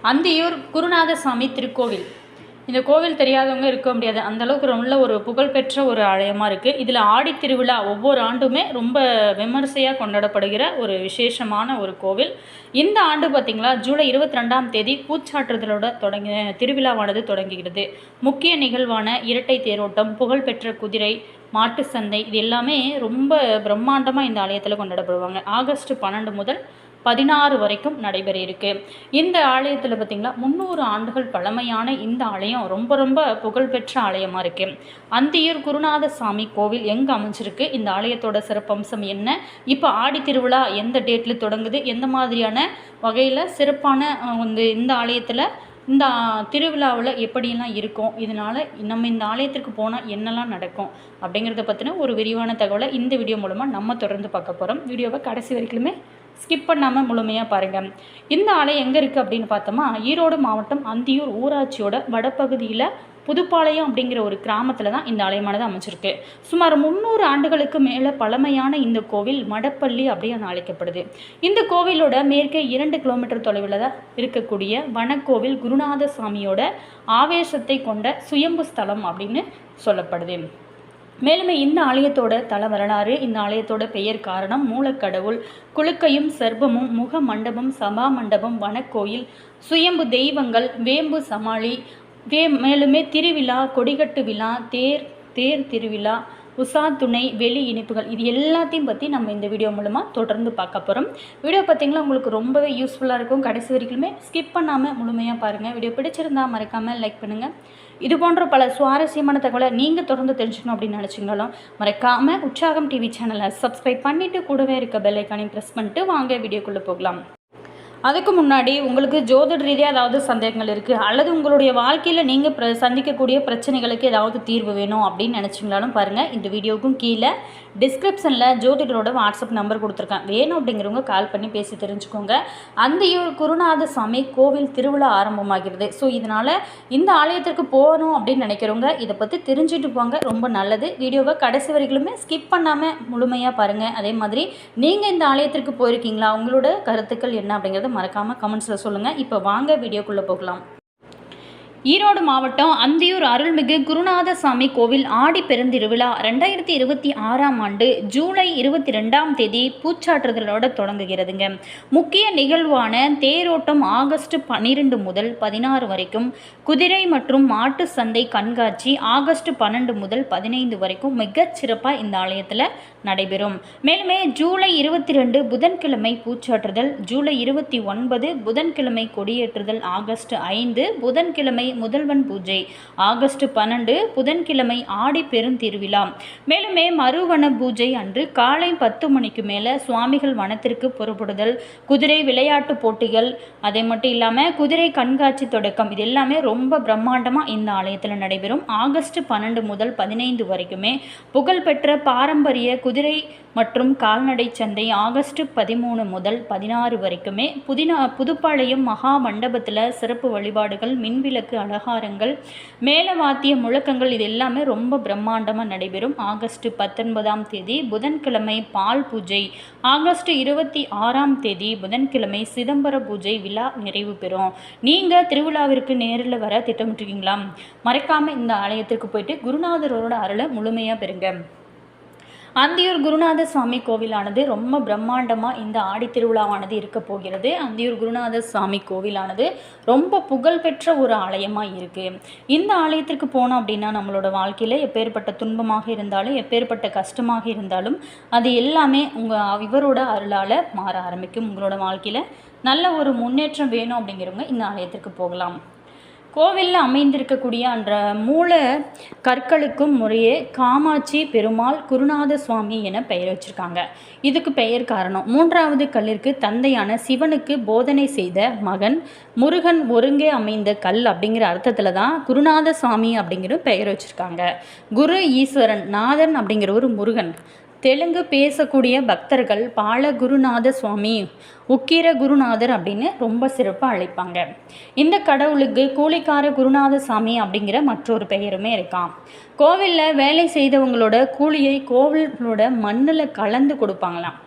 அந்தியூர் குருநாதசாமி திருக்கோவில். இந்த கோவில் தெரியாதவங்க இருக்க முடியாது. அந்தளவுக்கு நல்ல ஒரு புகழ்பெற்ற ஒரு ஆலயமாக இருக்குது. இதில் ஆடி திருவிழா ஒவ்வொரு ஆண்டுமே ரொம்ப விமர்சையாக கொண்டாடப்படுகிற ஒரு விசேஷமான ஒரு கோவில். இந்த ஆண்டு பார்த்திங்களா ஜூலை 22ஆம் தேதி பூச்சாற்றுதலோட திருவிழாவானது தொடங்குகிறது. முக்கிய நிகழ்வான இரட்டை தேரோட்டம், புகழ்பெற்ற குதிரை, மாட்டு சந்தை, இது எல்லாமே ரொம்ப பிரம்மாண்டமாக இந்த ஆலயத்தில் கொண்டாடப்படுவாங்க. ஆகஸ்ட் 12 முதல் 16 வரைக்கும் நடைபெற இருக்கு. இந்த ஆலயத்தில் பார்த்திங்களா 300 ஆண்டுகள் பழமையான இந்த ஆலயம் ரொம்ப ரொம்ப புகழ்பெற்ற ஆலயமாக இருக்கு. அந்தியூர் குருநாதசாமி கோவில் எங்கே அமைஞ்சிருக்கு, இந்த ஆலயத்தோட சிறப்பம்சம் என்ன, இப்போ ஆடி திருவிழா எந்த டேட்டில் தொடங்குது, எந்த மாதிரியான வகையில் சிறப்பான இந்த ஆலயத்தில் இந்த திருவிழாவில் எப்படியெல்லாம் இருக்கும், இதனால் நம்ம இந்த ஆலயத்திற்கு போனால் என்னெல்லாம் நடக்கும் அப்படிங்கிறத பற்றின ஒரு விரிவான தகவலை இந்த வீடியோ மூலமாக நம்ம தொடர்ந்து பார்க்க போகிறோம். வீடியோவை கடைசி வரைக்குமே ஸ்கிப் பண்ணாமல் முழுமையாக பாருங்கள். இந்த ஆலயம் எங்கே இருக்குது அப்படின்னு பார்த்தோமா, ஈரோடு மாவட்டம் அந்தியூர் ஊராட்சியோட வடபகுதியில் புதுப்பாளையம் அப்படிங்கிற ஒரு கிராமத்தில் தான் இந்த ஆலயமானது அமைச்சிருக்கு. சுமார் 300 ஆண்டுகளுக்கு மேலே பழமையான இந்த கோவில் மடப்பள்ளி அப்படின்னு அழைக்கப்படுது. இந்த கோவிலோட மேற்கே 2 கிலோமீட்டர் தொலைவில் தான் இருக்கக்கூடிய வனக்கோவில் குருநாதசாமியோட ஆவேசத்தை கொண்ட சுயம்பு ஸ்தலம் அப்படின்னு சொல்லப்படுது. மேலுமே இந்த ஆலயத்தோட தல வரலாறு, இந்த ஆலயத்தோட பெயர் காரணம், மூலக்கடவுள், குலுக்கையும் சர்ப்பமும், முக மண்டபம், சபா மண்டபம், வனக்கோயில், சுயம்பு தெய்வங்கள், வேம்பு சமாளி, மேலுமே திருவிழா, கொடிகட்டு விழா, தேர் திருவிழா, உஷா துணை, வெளி இனிப்புகள், இது எல்லாத்தையும் பற்றி நம்ம இந்த வீடியோ மூலமாக தொடர்ந்து பார்க்க போகிறோம். வீடியோ பார்த்திங்கன்னா உங்களுக்கு ரொம்பவே யூஸ்ஃபுல்லாக இருக்கும். கடைசி வரைக்குமே ஸ்கிப் பண்ணாமல் முழுமையாக பாருங்கள். வீடியோ பிடிச்சிருந்தால் மறக்காமல் லைக் பண்ணுங்கள். இது போன்ற பல சுவாரஸ்யமான தகவலை நீங்கள் தொடர்ந்து தெரிஞ்சுக்கணும் அப்படின்னு நினச்சிங்கனாலும் மறக்காமல் உற்சாகம் டிவி சேனலை சப்ஸ்கிரைப் பண்ணிவிட்டு கூடவே இருக்க பெல் ஐக்கானையும் ப்ரெஸ் பண்ணிட்டு வாங்க வீடியோக்குள்ளே போகலாம். அதுக்கு முன்னாடி உங்களுக்கு ஜோதிட ரீதியாக ஏதாவது சந்தேகங்கள் இருக்குது, அல்லது உங்களுடைய வாழ்க்கையில் நீங்கள் சந்திக்கக்கூடிய பிரச்சனைகளுக்கு ஏதாவது தீர்வு வேணும் அப்படின்னு நினச்சிங்களாலும் பாருங்கள், இந்த வீடியோவுக்கும் கீழே டிஸ்கிரிப்ஷனில் ஜோதிடரோட வாட்ஸ்அப் நம்பர் கொடுத்துருக்கேன். வேணும் அப்படிங்கிறவங்க கால் பண்ணி பேசி தெரிஞ்சுக்கோங்க. அந்தியூர் குருநாதசாமி கோவில் திருவிழா ஆரம்பமாகிறது. ஸோ இதனால் இந்த ஆலயத்திற்கு போகணும் அப்படின்னு நினைக்கிறவங்க இதை பற்றி தெரிஞ்சுட்டு போங்க, ரொம்ப நல்லது. வீடியோவை கடைசி வரைக்குமே ஸ்கிப் பண்ணாமல் முழுமையாக பாருங்கள். அதே மாதிரி நீங்கள் இந்த ஆலயத்திற்கு போயிருக்கீங்களா, உங்களோட கருத்துக்கள் என்ன அப்படிங்கிறத மறக்காமல் கமெண்ட்ஸில் சொல்லுங்கள். இப்போ வாங்க வீடியோக்குள்ளே போகலாம். ஈரோடு மாவட்டம் அந்தியூர் அருள்மிகு குருநாதசாமி கோவில் ஆடி பெருந்திருவிழா 2026ஆம் ஆண்டு ஜூலை 22ஆம் தேதி பூச்சாற்றுதலோடு தொடங்குகிறதுங்க. முக்கிய நிகழ்வான தேரோட்டம் ஆகஸ்ட் 12 முதல் 16 வரைக்கும், குதிரை மற்றும் மாட்டு சந்தை கண்காட்சி ஆகஸ்ட் 12 முதல் 15 வரைக்கும் மிகச் சிறப்பாக இந்த ஆலயத்தில் நடைபெறும். மேலுமே ஜூலை 22 புதன்கிழமை பூச்சாற்றுதல், ஜூலை 29 புதன்கிழமை கொடியேற்றுதல், ஆகஸ்ட் 5 புதன்கிழமை முதல்வன் பூஜை, ஆகஸ்ட் 12 புதன்கிழமை ஆடி பெருந்திருவிழா. மேலுமே மறுவன பூஜை அன்று காலை 10 மணிக்கு மேலே சுவாமிகள் வனத்திற்கு புறப்படுதல், குதிரை விளையாட்டு போட்டிகள், அதே மட்டும் இல்லாமல் குதிரை கண்காட்சி தொடக்கம், இது எல்லாமே ரொம்ப பிரம்மாண்டமாக இந்த ஆலயத்தில் நடைபெறும். ஆகஸ்ட் 12 முதல் 15 வரைக்குமே புகழ்பெற்ற பாரம்பரிய குதிரை மற்றும் கால்நடை சந்தை, ஆகஸ்ட் 13 முதல் 16 வரைக்குமே புதுப்பாளையம் மகா மண்டபத்தில் சிறப்பு வழிபாடுகள், மின்விளக்கு அலங்காரங்கள், மேலவாத்திய முழக்கங்கள், இது எல்லாமே ரொம்ப பிரம்மாண்டமாக நடைபெறும். ஆகஸ்ட் 19ஆம் தேதி புதன்கிழமை பால் பூஜை, ஆகஸ்ட் 26ஆம் தேதி புதன்கிழமை சிதம்பர பூஜை விழா நிறைவு பெறும். நீங்கள் திருவிழாவிற்கு நேரில் வர திட்டமிட்டிருக்கீங்களா? மறக்காமல் இந்த ஆலயத்திற்கு போயிட்டு குருநாதரோட அருளை முழுமையாக பெறுங்க. அந்தியூர் குருநாதசாமி கோவிலானது ரொம்ப பிரம்மாண்டமாக இந்த ஆடி திருவிழாவானது இருக்க போகிறது. அந்தியூர் குருநாதசாமி கோவிலானது ரொம்ப புகழ்பெற்ற ஒரு ஆலயமாக இருக்குது. இந்த ஆலயத்திற்கு போனோம் அப்படின்னா நம்மளோட வாழ்க்கையில் எப்பேற்பட்ட துன்பமாக இருந்தாலும், எப்பேற்பட்ட கஷ்டமாக இருந்தாலும் அது எல்லாமே இவரோட அருளால் மாற ஆரம்பிக்கும். உங்களோட வாழ்க்கையில் நல்ல ஒரு முன்னேற்றம் வேணும் அப்படிங்கிறவங்க இந்த ஆலயத்திற்கு போகலாம். கோவிலில் அமைந்திருக்கக்கூடிய அந்த மூல கற்களுக்கும் முறையே காமாட்சி, பெருமாள், குருநாத சுவாமி என பெயர் வச்சுருக்காங்க. இதுக்கு பெயர் காரணம், 3வது கல்லிற்கு தந்தையான சிவனுக்கு போதனை செய்த மகன் முருகன் ஒருங்கே அமைந்த கல் அப்படிங்கிற அர்த்தத்தில் தான் குருநாத சுவாமி அப்படிங்கிற பெயர் வச்சுருக்காங்க. குரு ஈஸ்வரன், நாதன் அப்படிங்கிற ஒரு முருகன். தெலுங்கு பேசக்கூடிய பக்தர்கள் பாலகுருநாத சுவாமி உக்கிர குருநாதர் அப்படின்னு ரொம்ப சிறப்பாக அழைப்பாங்க. இந்த கடவுளுக்கு கூலிக்கார குருநாத சாமி அப்படிங்கிற மற்றொரு பெயருமே இருக்கான். கோவிலில் வேலை செய்தவங்களோட கூலியை கோவிலோட மண்ணில் கலந்து கொடுப்பாங்களாம்.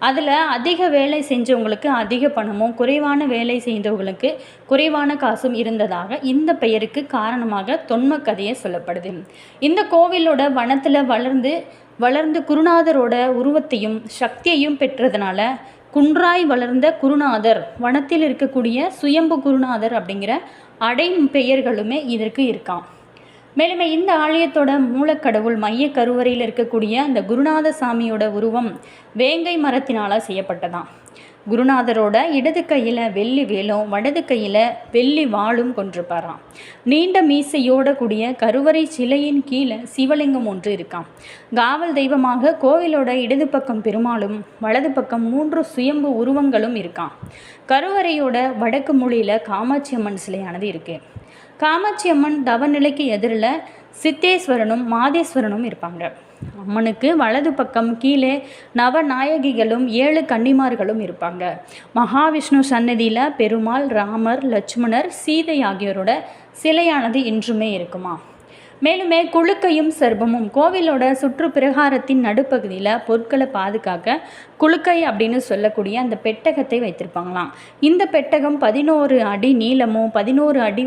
அதில் அதிக வேலை செஞ்சவங்களுக்கு அதிக பணமும், குறைவான வேலை செய்தவங்களுக்கு குறைவான காசும் இருந்ததாக இந்த பெயருக்கு காரணமாக தொன்ம கதையை சொல்லப்படுது. இந்த கோவிலோட வனத்தில் வளர்ந்து குருநாதரோட உருவத்தையும் சக்தியையும் பெற்றதுனால குன்றாய் வளர்ந்த குருநாதர், வனத்தில் இருக்கக்கூடிய சுயம்பு குருநாதர் அப்படிங்கிற பெயர்களுமே இதற்கு இருக்காம். மேலும் இந்த ஆலயத்தோட மூலக்கடவுள் மைய கருவறையில் இருக்கக்கூடிய அந்த குருநாத சாமியோட உருவம் வேங்கை மரத்தினால் செய்யப்பட்டதாம். குருநாதரோட இடது கையில் வெள்ளி வேலும் வலது கையில் வெள்ளி வாளும் கொண்டிருப்பாராம். நீண்ட மீசையோட கூடிய கருவறை சிலையின் கீழே சிவலிங்கம் ஒன்று இருக்காம். காவல் தெய்வமாக கோவிலோட இடது பக்கம் பெருமாளும் வலது பக்கம் 3 சுயம்பு உருவங்களும் இருக்காம். கருவறையோட வடக்கு மூலையில் காமாட்சி அம்மன் சிலையானது இருக்குது. காமாட்சி அம்மன் தவநிலைக்கு எதிரில் சித்தேஸ்வரனும் மாதேஸ்வரனும் இருப்பாங்க. அம்மனுக்கு வலது பக்கம் கீழே நவநாயகிகளும் 7 கன்னிமார்களும் இருப்பாங்க. மகாவிஷ்ணு சன்னதியில் பெருமாள், ராமர், லட்சுமணர், சீதை ஆகியோரோட சிலையானது இன்றுமே இருக்குமா. மேலுமே குளுக்கையும் சர்பமும் கோவிலோட சுற்று பிரகாரத்தின் நடுப்பகுதியில் பொருட்களை பாதுகாக்க குளுக்கை அப்படின்னு சொல்லக்கூடிய அந்த பெட்டகத்தை வைத்திருப்பாங்களாம். இந்த பெட்டகம் 11 அடி நீளமும் 11 அடி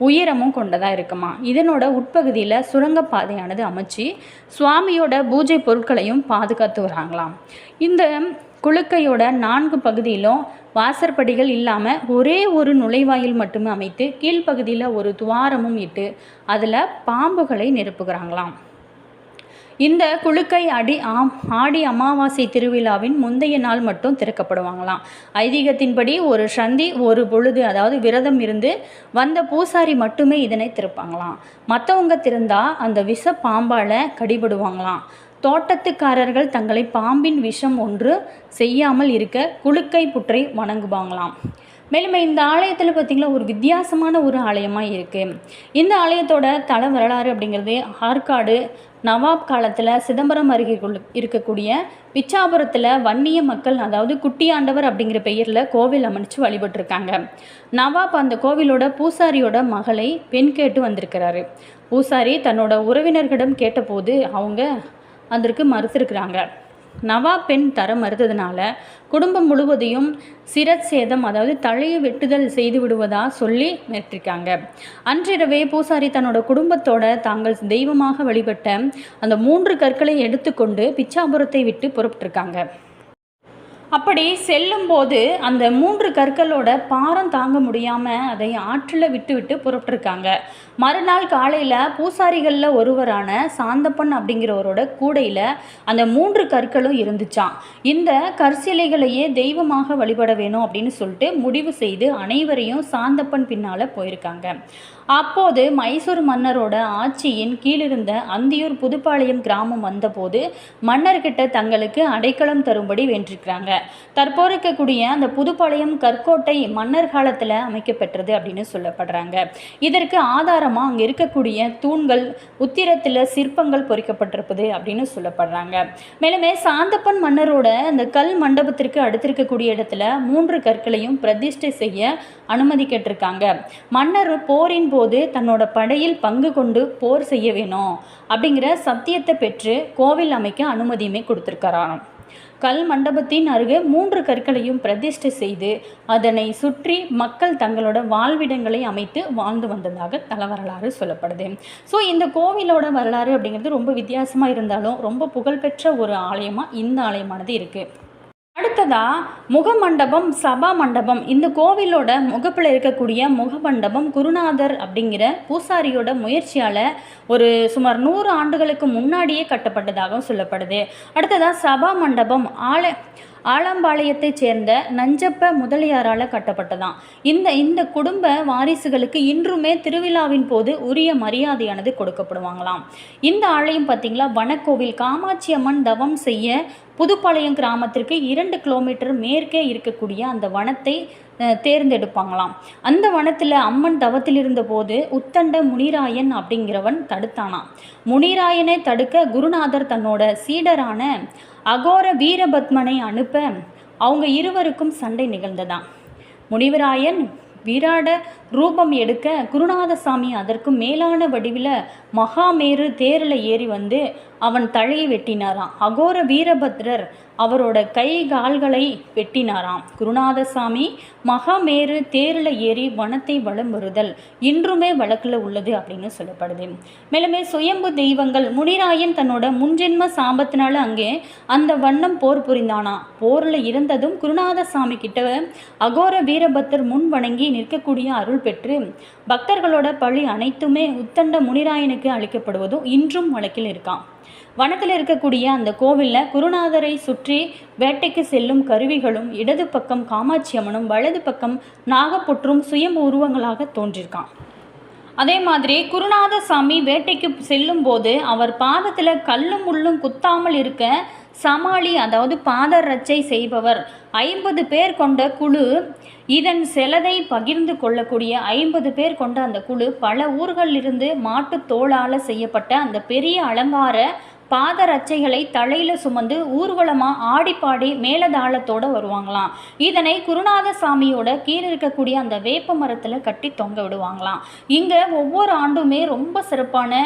உயரமும் கொண்டதாக இருக்குமா. இதனோட உட்பகுதியில் சுரங்கப்பாதையானது அமைச்சு சுவாமியோட பூஜை பொருட்களையும் பாதுகாத்து வராங்களாம். இந்த குளுக்கையோட 4 பகுதியிலும் வாசற்படிகள் இல்லாமல் ஒரே ஒரு நுழைவாயில் மட்டுமே அமைத்து கீழ்ப்பகுதியில் ஒரு துவாரமும் இட்டு அதில் பாம்புகளை நிரப்புகிறாங்களாம். இந்த குளுக்கை ஆடி அமாவாசை திருவிழாவின் முந்தைய நாள் மட்டும் திறக்கப்படுவாங்களாம். ஐதீகத்தின்படி ஒரு சந்தி ஒரு பொழுது, அதாவது விரதம் இருந்து வந்த பூசாரி மட்டுமே இதனை திறப்பாங்களாம். மற்றவங்க திறந்தால் அந்த விஷ பாம்பால் கடிபடுவாங்களாம். தோட்டத்துக்காரர்கள் தங்களை பாம்பின் விஷம் ஒன்று செய்யாமல் இருக்க குளுக்கை புற்றை வணங்குவாங்களாம். மேலும் இந்த ஆலயத்தில் பார்த்திங்கன்னா ஒரு வித்தியாசமான ஒரு ஆலயமாக இருக்குது. இந்த ஆலயத்தோட தல வரலாறு அப்படிங்கிறது ஆற்காடு நவாப் காலத்தில் சிதம்பரம் அருகே இருக்கக்கூடிய பிச்சாபுரத்தில் வன்னிய மக்கள், அதாவது குட்டியாண்டவர் அப்படிங்கிற பெயரில் கோவில் அமைச்சு வழிபட்டிருக்காங்க. நவாப் அந்த கோவிலோட பூசாரியோட மகளை பெண் கேட்டு வந்திருக்கிறாரு. பூசாரி தன்னோட உறவினர்களிடம் கேட்டபோது அவங்க அதற்கு மறுத்திருக்கிறாங்க. நவாப் பெண் தர மறுத்ததுனால குடும்பம் முழுவதையும் சிரச்சேதம், அதாவது தலையை வெட்டுதல் செய்து விடுவதாக சொல்லி மிரட்டிருக்காங்க. அன்றிரவே பூசாரி தன்னோட குடும்பத்தோட தாங்கள் தெய்வமாக வழிபட்ட அந்த 3 கற்களை எடுத்துக்கொண்டு பிச்சாபுரத்தை விட்டு புறப்பட்டிருக்காங்க. அப்படி செல்லும்போது அந்த 3 கற்களோட பாரம் தாங்க முடியாமல் அதை ஆற்றில் விட்டு புறப்பட்டிருக்காங்க. மறுநாள் காலையில் பூசாரிகளில் ஒருவரான சாந்தப்பன் அப்படிங்கிறவரோட கூடையில் அந்த 3 கற்களும் இருந்துச்சான். இந்த கற்சிலைகளையே தெய்வமாக வழிபட வேணும் அப்படின்னு சொல்லிட்டு முடிவு செய்து அனைவரையும் சாந்தப்பன் பின்னால் போயிருக்காங்க. அப்போது மைசூர் மன்னரோட ஆட்சியின் கீழிருந்த அந்தியூர் புதுப்பாளையம் கிராமம் வந்தபோது மன்னர்கிட்ட தங்களுக்கு அடைக்கலம் தரும்படி வென்றிருக்கிறாங்க. தற்போது இருக்கக்கூடிய அந்த புதுப்பாளையம் கற்கோட்டை மன்னர் காலத்தில் அமைக்கப்பெற்றது அப்படின்னு சொல்லப்படுறாங்க. இதற்கு ஆதாரமாக அங்கே இருக்கக்கூடிய தூண்கள், உத்திரத்தில் சிற்பங்கள் பொறிக்கப்பட்டிருப்பது அப்படின்னு சொல்லப்படுறாங்க. மேலுமே சாந்தப்பன் மன்னரோட அந்த கல் மண்டபத்திற்கு அடுத்திருக்கக்கூடிய இடத்துல 3 கற்களையும் பிரதிஷ்டை செய்ய அனுமதி கேட்டிருக்காங்க. மன்னர் போரின் போது தன்னோட படையில் பங்கு கொண்டு போர் செய்ய வேணும் அப்படிங்கிற சத்தியத்தை பெற்று கோவில் அமைக்க அனுமதியுமே கொடுத்திருக்கிறாராம். கல் மண்டபத்தின் அருகே 3 கற்களையும் பிரதிஷ்டை செய்து அதனை சுற்றி மக்கள் தங்களோட வாழ்விடங்களை அமைத்து வாழ்ந்து வந்ததாக தலவரலாறு சொல்லப்படுது. ஸோ இந்த கோவிலோட வரலாறு அப்படிங்கிறது ரொம்ப வித்தியாசமாக இருந்தாலும் ரொம்ப புகழ்பெற்ற ஒரு ஆலயமாக இந்த ஆலயமானது இருக்குது. அடுத்ததாக முகமண்டபம், சபா மண்டபம். இந்த கோவிலோட முகப்பில் இருக்கக்கூடிய முகமண்டபம் குருநாதர் அப்படிங்கிற பூசாரியோட முயற்சியால் ஒரு சுமார் 100 ஆண்டுகளுக்கு முன்னாடியே கட்டப்பட்டதாகவும் சொல்லப்படுது. அடுத்ததாக சபா மண்டபம் ஆலம்பாளையத்தைச் சேர்ந்த நஞ்சப்ப முதலியாரால் கட்டப்பட்டதான். இந்த குடும்ப வாரிசுகளுக்கு இன்றுமே திருவிழாவின் போது உரிய மரியாதையானது கொடுக்கப்படுவாங்களாம். இந்த ஆலயம் பார்த்திங்களா வனக்கோவில் காமாட்சி அம்மன் தவம் செய்ய புதுப்பாளையம் கிராமத்திற்கு 2 கிலோமீட்டர் மேற்கே இருக்கக்கூடிய அந்த வனத்தை தேர்ந்தெடுப்பாங்களாம். அந்த வனத்தில் அம்மன் தவத்தில் இருந்தபோது உத்தண்ட முனிராயன் அப்படிங்கிறவன் தடுத்தானாம். முனிராயனை தடுக்க குருநாதர் தன்னோட சீடரான அகோர வீரபத்மனை அனுப்ப அவங்க இருவருக்கும் சண்டை நிகழ்ந்ததாம். முனிவராயன் விராட ரூபம் எடுக்க குருநாதசாமி அதற்கு மேலான வடிவில் மகாமேரு தேரில் ஏறி வந்து அவன் தலையை வெட்டினாராம். அகோர வீரபத்ரர் அவரோட கை கால்களை வெட்டினாராம். குருநாதசாமி மகாமேரு தேரில் ஏறி வனத்தை வலம் வருதல் இன்றுமே வழக்கில் உள்ளது அப்படின்னு சொல்லப்படுது. மேலுமே சுயம்பு தெய்வங்கள் முனிராயன் தன்னோட முன்ஜென்ம சாபத்தினால அங்கே அந்த வண்ணம் போர் புரிந்தானா. போரில் இருந்ததும் குருநாதசாமி கிட்ட அகோர வீரபத்தர் முன் வணங்கி நிற்கக்கூடிய அருள் பெற்று பக்தர்களோட பழி அனைத்துமே உத்தண்ட முனிராயனுக்கு அளிக்கப்படுவதும் இன்றும் வழக்கில் இருக்கான். வனத்தில் இருக்கக்கூடிய அந்த கோவிலில் குருநாதரை சுற்றி வேட்டைக்கு செல்லும் கருவிகளும் இடது பக்கம் காமாட்சி அம்மனும் வலது பக்கம் நாகப்புற்றும் சுயம்பு உருவங்களாக தோன்றியிருக்கான். அதே மாதிரி குருநாதசாமி வேட்டைக்கு செல்லும் போது அவர் பாதத்தில் கல்லும் முள்ளும் குத்தாமல் இருக்க சமாளி, அதாவது பாதரட்சை செய்பவர் 50 பேர் கொண்ட குழு, இதன் செலதை பகிர்ந்து கொள்ளக்கூடிய 50 பேர் கொண்ட அந்த குழு பல ஊர்களிலிருந்து மாட்டு தோளால் செய்யப்பட்ட அந்த பெரிய அலங்கார பாதரட்சைகளை தலையில் சுமந்து ஊர்வலமாக ஆடிப்பாடி மேலதாளத்தோடு வருவாங்களாம். இதனை குருநாதசாமியோட கீழே இருக்கக்கூடிய அந்த வேப்ப மரத்தில் கட்டி தொங்க விடுவாங்களாம். இங்கே ஒவ்வொரு ஆண்டுமே ரொம்ப சிறப்பான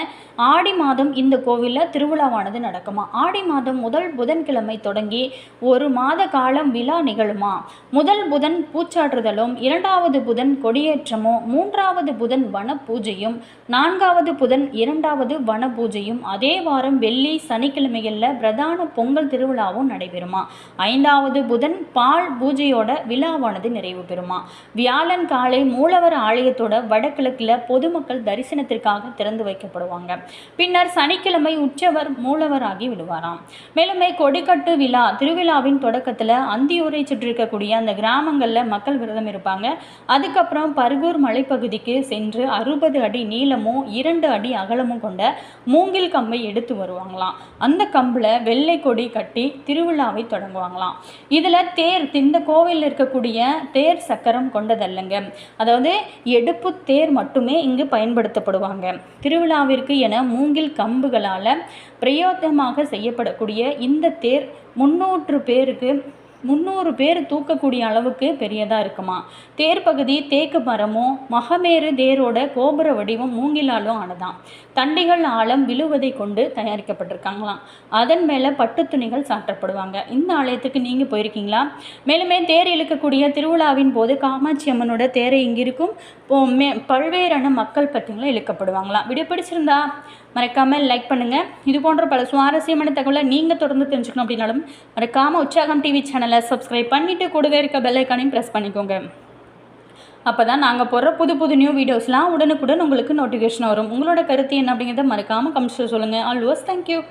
ஆடி மாதம் இந்த கோவிலில் திருவிழாவானது நடக்குமா. ஆடி மாதம் முதல் புதன்கிழமை தொடங்கி ஒரு மாத காலம் விழா நிகழுமா. முதல் புதன் பூச்சாற்றுதலும், 2வது புதன் கொடியேற்றமும், 3வது புதன் வன பூஜையும், 4வது புதன் 2வது வன பூஜையும், அதே வாரம் வெள்ளி சனிக்கிழமைகளில் பிரதான பொங்கல் திருவிழாவும் நடைபெறுமா. 5வது புதன் பால் பூஜையோட விழாவானது நிறைவு பெறுமா. வியாழன் காலை மூலவர் ஆலயத்தோட வடகிழக்கில் பொதுமக்கள் தரிசனத்திற்காக திறந்து வைக்கப்படுவாங்க. பின்னர் சனிக்கிழமை உற்சவர் மூலவராகி விடுவாராம். மேலுமே கொடிக்கட்டு விழா திருவிழாவின் தொடக்கத்தில் அந்தியூரை சுற்றிருக்கக்கூடிய அந்த கிராமங்களில் மக்கள் விரதம் இருப்பாங்க. அதுக்கப்புறம் பர்கூர் மலைப்பகுதிக்கு சென்று 60 அடி நீளமும் 2 அடி அகலமும் கொண்ட மூங்கில் கம்பை எடுத்து வருவாங்களாம். அந்த கம்பில் வெள்ளை கொடி கட்டி திருவிழாவை தொடங்குவாங்களாம். இதில் தேர், இந்த கோவிலில் இருக்கக்கூடிய தேர் சக்கரம் கொண்டதல்லங்க, அதாவது எடுப்பு தேர் மட்டுமே இங்கு பயன்படுத்தப்படுவாங்க. திருவிழாவிற்கு என மூங்கில் கம்புகளால் பிரயோகமாக செய்யப்படக்கூடிய இந்த தேர் 300 பேர் தூக்கக்கூடிய அளவுக்கு பெரியதாக இருக்குமா. தேர் பகுதி தேக்கு மரமும் மகமேறு தேரோட கோபுர வடிவம் மூங்கிலாலும் ஆனதாம். தண்டிகள் ஆழம் விழுவதை கொண்டு தயாரிக்கப்பட்டிருக்காங்களாம். அதன் மேலே பட்டு துணிகள் சாற்றப்படுவாங்க. இந்த ஆலயத்துக்கு நீங்கள் போயிருக்கீங்களா? மேலுமே தேர் இழுக்கக்கூடிய திருவிழாவின் போது காமாட்சி அம்மனோட தேரை இங்கிருக்கும் பல்வேறான மக்கள் பற்றிகளும் இழுக்கப்படுவாங்களாம். வீடியோ பிடிச்சிருந்தா மறக்காமல் லைக் பண்ணுங்கள். இது போன்ற பல சுவாரஸ்யமான தகவலை நீங்கள் தொடர்ந்து தெரிஞ்சுக்கணும் அப்படின்னாலும் மறக்காமல் உற்சாகம் டிவி சேனலை சப்ஸ்கிரைப் பண்ணிவிட்டு கூடவே இருக்க பெல் ஐக்கானையும் ப்ரெஸ் பண்ணிக்கோங்க. அப்போ தான் நாங்கள் போடுற புது நியூ வீடியோஸ்லாம் உடனுக்குடன் உங்களுக்கு நோட்டிஃபிகேஷன் வரும். உங்களோட கருத்து என்ன அப்படிங்கிறத மறக்காமல் கமெண்ட்ஸில் சொல்லுங்கள். Always thank you.